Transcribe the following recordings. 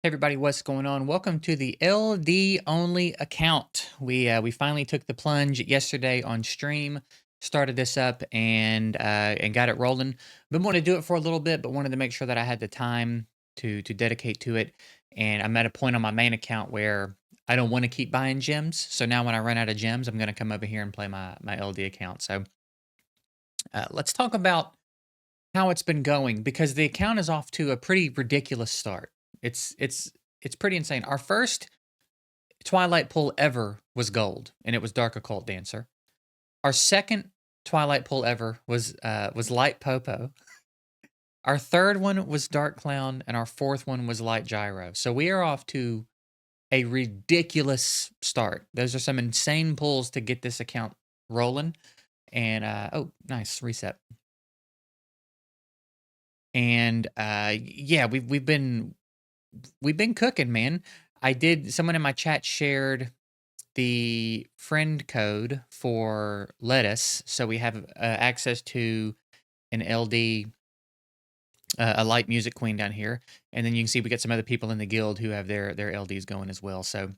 Hey everybody, what's going on? Welcome to the LD only account. We finally took the plunge yesterday on stream, started this up and got it rolling. Been wanting to do it for a little bit, but wanted to make sure that I had the time to dedicate to it. And I'm at a point on my main account where I don't want to keep buying gems. So now when I run out of gems, I'm going to come over here and play my LD account. So let's talk about how it's been going because the account is off to a pretty ridiculous start. It's pretty insane. Our first Twilight pull ever was gold, and it was Dark Occult Dancer. Our second Twilight pull ever was Light Popo. Our third one was Dark Clown, and our fourth one was Light Gyro. So we are off to a ridiculous start. Those are some insane pulls to get this account rolling. And oh, nice reset. And yeah, we've been cooking, man. Someone in my chat shared the friend code for Lettuce, so we have access to an LD, a light music queen down here, and then you can see we got some other people in the guild who have their LDs going as well. So,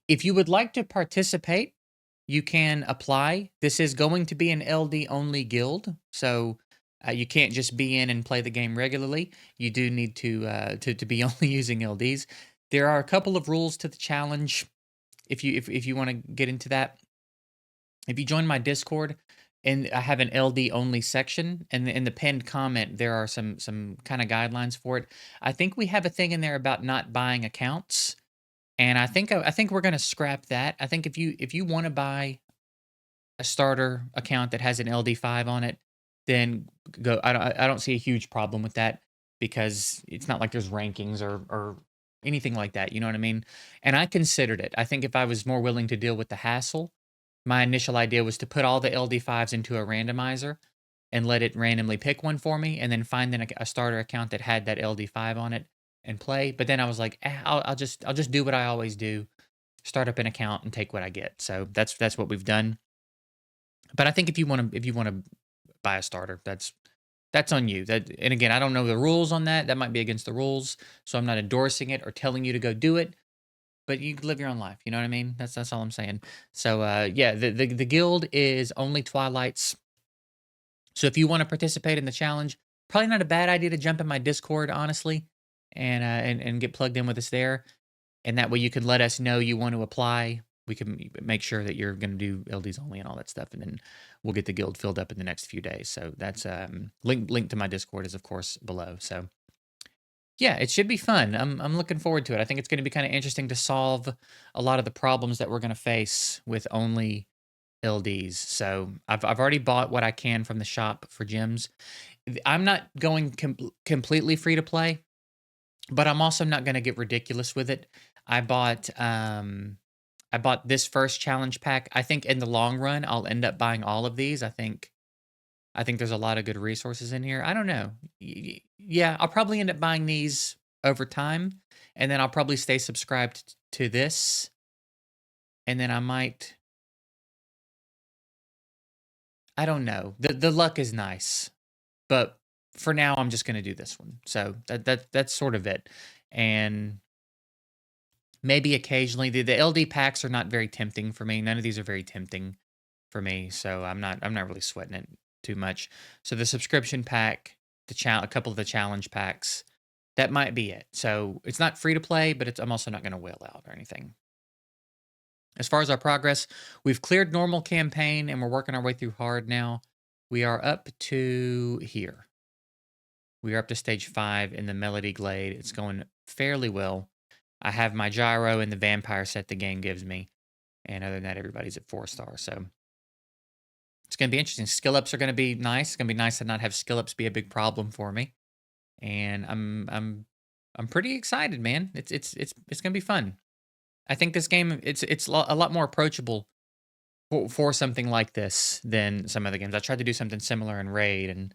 if you would like to participate, you can apply. This is going to be an LD only guild, so you can't just be in and play the game regularly. You do need to be only using LDs. There are a couple of rules to the challenge. If you want to get into that, if you join my Discord, and I have an LD only section, and in the pinned comment there are some kind of guidelines for it. I think we have a thing in there about not buying accounts, and I think we're gonna scrap that. I think if you want to buy a starter account that has an LD5 on it, then go. I don't see a huge problem with that because it's not like there's rankings or anything like that. You know what I mean? And I considered it. I think if I was more willing to deal with the hassle, my initial idea was to put all the LD5s into a randomizer and let it randomly pick one for me, and then find a starter account that had that LD5 on it and play. But then I was like, I'll just do what I always do: start up an account and take what I get. So that's what we've done. But I think if you want to buy a starter, that's on you. And again, I don't know the rules on that. That might be against the rules, so I'm not endorsing it or telling you to go do it. But you can live your own life. You know what I mean? That's all I'm saying. So yeah, the guild is only Twilights. So if you want to participate in the challenge, probably not a bad idea to jump in my Discord, honestly, and get plugged in with us there. And that way you can let us know you want to apply. We can make sure that you're going to do LDs only and all that stuff, and then we'll get the guild filled up in the next few days. So that's link to my Discord is of course below. So yeah, it should be fun. I'm looking forward to it. I think it's going to be kind of interesting to solve a lot of the problems that we're going to face with only LDs. So I've already bought what I can from the shop for gems. I'm not going completely free to play, but I'm also not going to get ridiculous with it. I bought I bought this first challenge pack. I think in the long run I'll end up buying all of these. I think there's a lot of good resources in here. I don't know. Yeah, I'll probably end up buying these over time, and then I'll probably stay subscribed to this, and then I don't know. The luck is nice, but for now I'm just going to do this one. So that's sort of it. And maybe occasionally the LD packs are not very tempting for me. None of these are very tempting for me, so I'm not really sweating it too much. So the subscription pack, a couple of the challenge packs, that might be it. So it's not free to play, but I'm also not going to whale out or anything. As far as our progress, we've cleared normal campaign and we're working our way through hard now. We are up to here. We are up to stage 5 in the Melody Glade. It's going fairly well. I have my gyro and the vampire set the game gives me. And other than that, everybody's at 4 stars. So it's going to be interesting. Skill ups are going to be nice. It's going to be nice to not have skill ups be a big problem for me. And I'm pretty excited, man. It's going to be fun. I think this game it's a lot more approachable for something like this than some other games. I tried to do something similar in Raid, and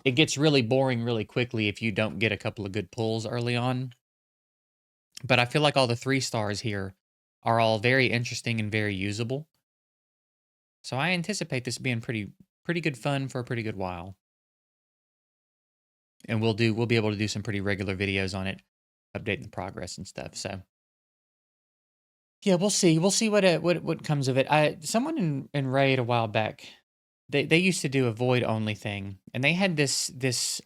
it gets really boring really quickly if you don't get a couple of good pulls early on. But I feel like all the 3 stars here are all very interesting and very usable. So I anticipate this being pretty good fun for a pretty good while. And we'll be able to do some pretty regular videos on it updating the progress and stuff. So yeah, we'll see. We'll see what comes of it. I someone in Raid a while back, they used to do a void only thing, and they had this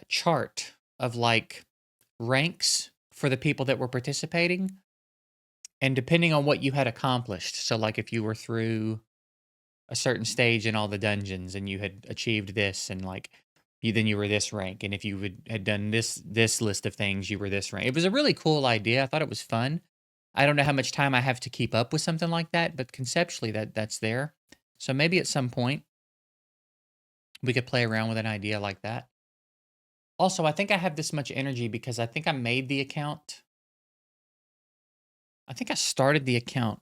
chart of like ranks for the people that were participating, and depending on what you had accomplished. So like if you were through a certain stage in all the dungeons and you had achieved this and like you were this rank, and if you had done this list of things you were this rank. It was a really cool idea. I thought it was fun. I don't know how much time I have to keep up with something like that, but conceptually that's there. So maybe at some point we could play around with an idea like that. Also, I think I have this much energy because I think I made the account. I think I started the account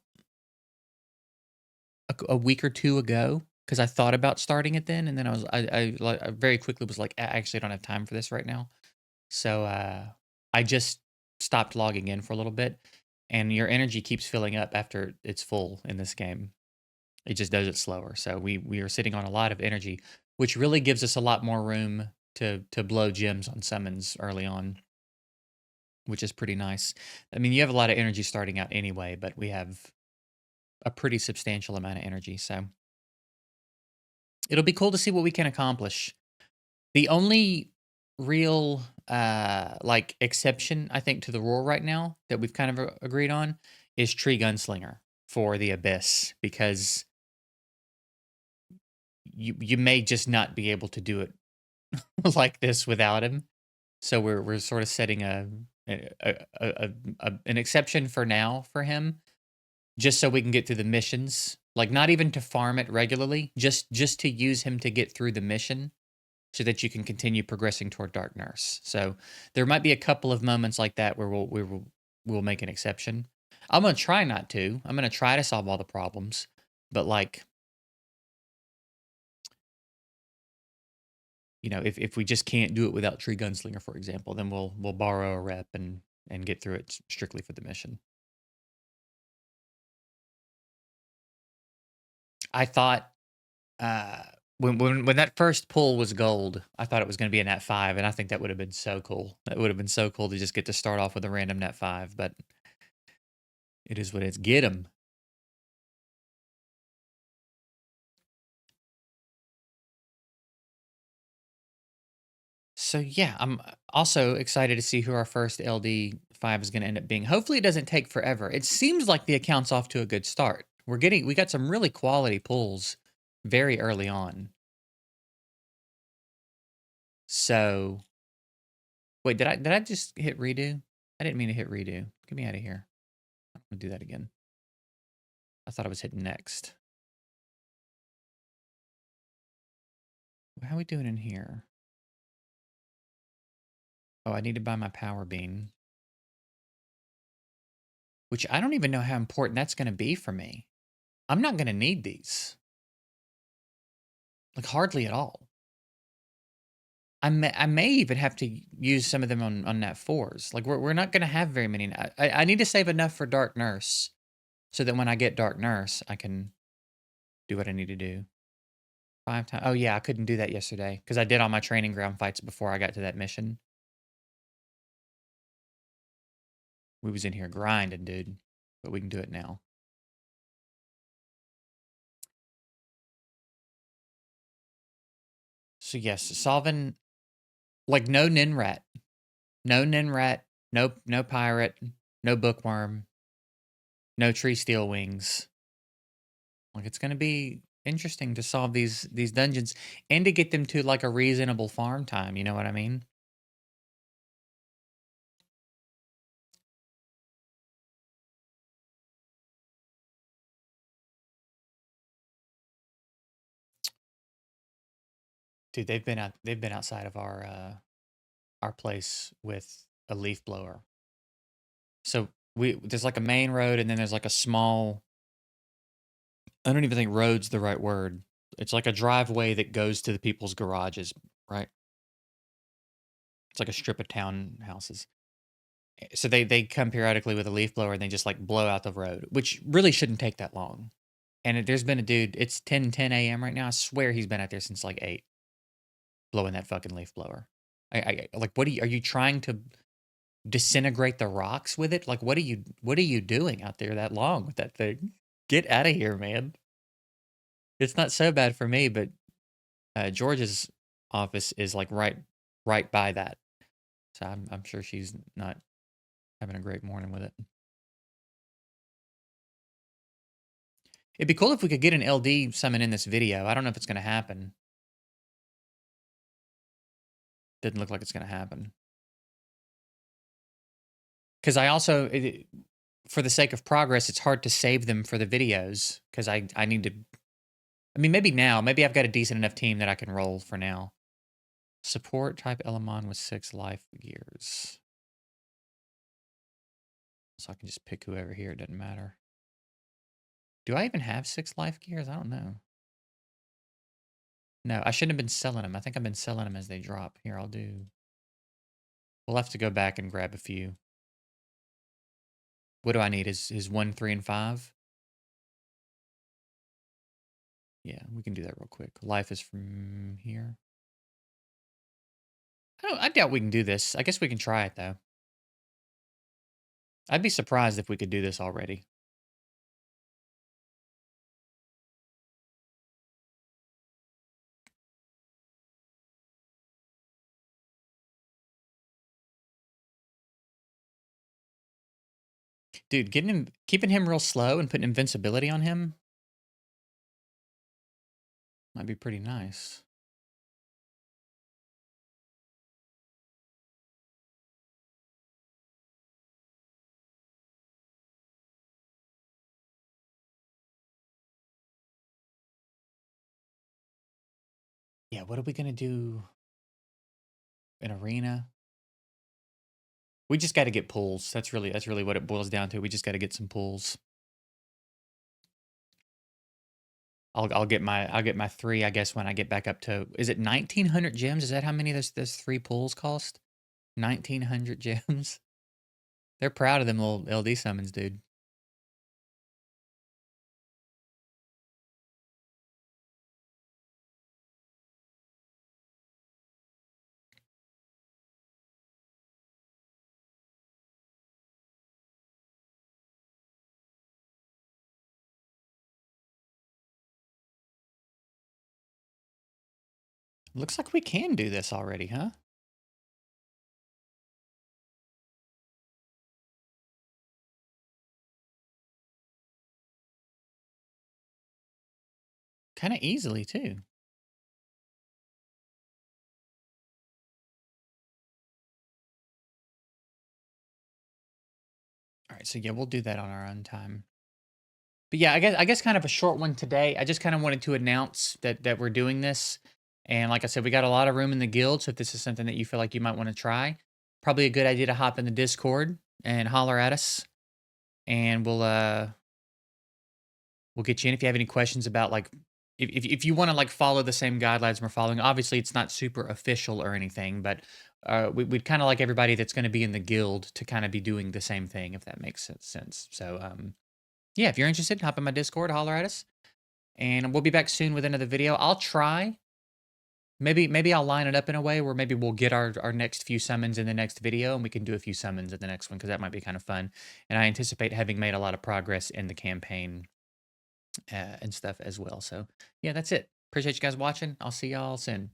a week or two ago because I thought about starting it then, and then I very quickly was like, I actually don't have time for this right now. So I just stopped logging in for a little bit, and your energy keeps filling up after it's full in this game. It just does it slower. So we are sitting on a lot of energy, which really gives us a lot more room to blow gems on summons early on, which is pretty nice. I mean, you have a lot of energy starting out anyway, but we have a pretty substantial amount of energy. So it'll be cool to see what we can accomplish. The only real like exception I think to the rule right now that we've kind of agreed on is Tree Gunslinger for the Abyss, because you may just not be able to do it like this without him. So we're sort of setting an exception for now for him, just so we can get through the missions. Like not even to farm it regularly, just to use him to get through the mission, so that you can continue progressing toward Dark Nurse. So there might be a couple of moments like that where we'll make an exception. I'm gonna try not to. I'm gonna try to solve all the problems, but like, if we just can't do it without Tree Gunslinger, for example, then we'll borrow a rep and get through it strictly for the mission. I thought when that first pull was gold, I thought it was going to be a nat 5, and I think that would have been so cool. That would have been so cool to just get to start off with a random nat 5, but it is what it is. Get him. So yeah, I'm also excited to see who our first LD5 is going to end up being. Hopefully, it doesn't take forever. It seems like the account's off to a good start. We got some really quality pulls very early on. So wait, did I just hit redo? I didn't mean to hit redo. Get me out of here. I'm gonna do that again. I thought I was hitting next. How are we doing in here? Oh, I need to buy my power bean, which I don't even know how important that's going to be for me. I'm not going to need these. Like hardly at all. I may even have to use some of them on nat 4s. Like we're not gonna have very many. I need to save enough for Dark Nurse, so that when I get Dark Nurse, I can do what I need to do. 5 times. Oh yeah, I couldn't do that yesterday because I did all my training ground fights before I got to that mission. We was in here grinding, dude, but we can do it now. So yes, solving like no Ninrat, no Ninrat, no pirate, no bookworm, no tree steel wings. Like it's gonna be interesting to solve these dungeons and to get them to like a reasonable farm time, you know what I mean? Dude, they've been outside of our place with a leaf blower. So there's like a main road, and then there's like a small, I don't even think road's the right word. It's like a driveway that goes to the people's garages, right? It's like a strip of townhouses. So they come periodically with a leaf blower and they just like blow out the road, which really shouldn't take that long. And there's been a dude, it's 10 a.m. right now. I swear he's been out there since like 8, blowing that fucking leaf blower. Like, what are you trying to? disintegrate the rocks with it? Like, what are you doing out there that long with that thing? Get out of here, man. It's not so bad for me, but George's office is like right by that. So I'm sure she's not having a great morning with it. It'd be cool if we could get an LD summon in this video. I don't know if it's going to happen. Doesn't look like it's going to happen. Because I also, for the sake of progress, it's hard to save them for the videos because I need to. I mean, maybe now, maybe I've got a decent enough team that I can roll for now. Support type Elamon with 6 life gears. So I can just pick whoever here. It doesn't matter. Do I even have 6 life gears? I don't know. No, I shouldn't have been selling them. I think I've been selling them as they drop. Here, I'll do. We'll have to go back and grab a few. What do I need? Is 1, 3, and 5? Yeah, we can do that real quick. Life is from here. I doubt we can do this. I guess we can try it, though. I'd be surprised if we could do this already. Dude, keeping him real slow and putting invincibility on him might be pretty nice. Yeah, what are we gonna do? An arena? We just got to get pulls. That's really what it boils down to. We just got to get some pulls. I'll get my 3, I guess, when I get back up to. Is it 1,900 gems? Is that how many those 3 pulls cost? 1,900 gems. They're proud of them little LD summons, dude. Looks like we can do this already, huh? Kind of easily too. All right, so yeah, we'll do that on our own time. But yeah, I guess kind of a short one today. I just kind of wanted to announce that we're doing this. And like I said, we got a lot of room in the guild, so if this is something that you feel like you might want to try, probably a good idea to hop in the Discord and holler at us, and we'll get you in if you have any questions about like if you want to like follow the same guidelines we're following. Obviously, it's not super official or anything, but we'd kind of like everybody that's going to be in the guild to kind of be doing the same thing, if that makes sense. So yeah, if you're interested, hop in my Discord, holler at us, and we'll be back soon with another video. I'll try. Maybe I'll line it up in a way where maybe we'll get our next few summons in the next video, and we can do a few summons in the next one because that might be kind of fun. And I anticipate having made a lot of progress in the campaign and stuff as well. So yeah, that's it. Appreciate you guys watching. I'll see y'all soon.